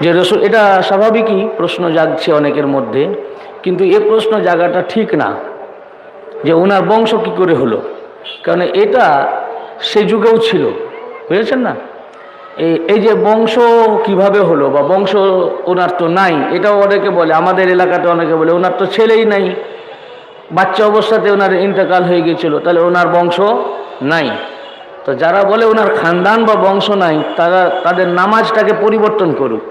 যে রসুল, এটা স্বাভাবিকই প্রশ্ন জাগছে অনেকের মধ্যে, কিন্তু এ প্রশ্ন জাগাটা ঠিক না যে ওনার বংশ কি করে হলো। কারণ এটা সে যুগেও ছিল, বুঝেছেন না। এই যে বংশ কিভাবে হলো বা বংশ ওনার তো নাই, এটাও অনেকে বলে, আমাদের এলাকাতে অনেকে বলে ওনার তো ছেলেই নাই, বাচ্চা অবস্থাতে ওনার ইন্তেকাল হয়ে গিয়েছিল, তাহলে ওনার বংশ নাই। তো যারা বলে ওনার খানদান বা বংশ নাই, তারা তাদের নামাজটাকে পরিবর্তন করুক,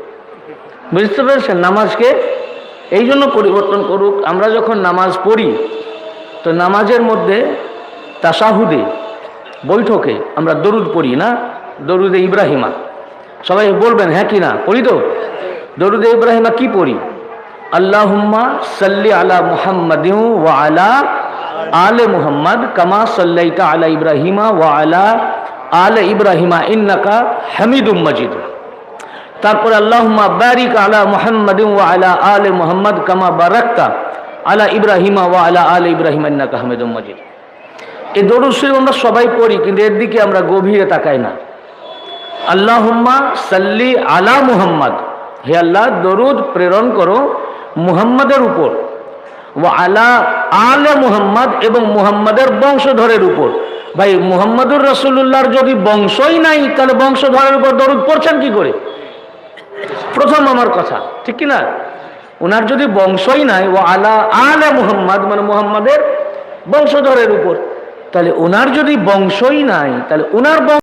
বুঝতে পেরেছেন। নামাজকে এই জন্য পরিবর্তন করুক, আমরা যখন নামাজ পড়ি তো নামাজের মধ্যে তাশাহুদে বৈঠকে আমরা দরুদ পড়ি না, দরুদে ইব্রাহিমা। সবাই বলবেন হ্যাঁ কি না, পড়ি তো। দরুদে ইব্রাহিমা কি পড়ি? আল্লাহুম্মা সাল্লি আলা মুহাম্মাদিন ওয়া আলা আলে মুহাম্মদ কামা সাল্লাইতা আলা ইব্রাহিমা ওয়া আলা আলে ইব্রাহিমা ইন্নাকা হামিদুম মাজিদ। তারপরে আল্লাহুম্মা বারিক আলা মুহাম্মাদিন ওয়া আলা আলে মুহাম্মদ কামা বারাকতা আলা ইব্রাহিমা ওয়া আলা আলে ইব্রাহিমা ইন্নাকা হামিদুম মাজিদ। এই দরুদ শরীফ আমরা সবাই পড়ি, কিন্তু এর দিকে আমরা গভীরে তাকাই না। আল্লাহুম্মা সাল্লি আলা মুহাম্মদ, হে আল্লাহ দরুদ প্রেরণ করো মুহাম্মাদের উপর, ওয়া আলা আলে মুহাম্মদ, এবং মুহাম্মাদের বংশধরের উপর। ভাই, মুহাম্মাদুর রাসূলুল্লাহর যদি বংশই নাই, তাহলে বংশধরের উপর দরুদ পড়ছেন কি করে? প্রথম আমার কথা, ঠিক কি না? ওনার যদি বংশই নাই, ওয়া আলা আলে মুহাম্মদ মানে মুহাম্মাদের বংশধরের উপর, তাহলে ওনার যদি বংশই নাই, তাহলে ওনার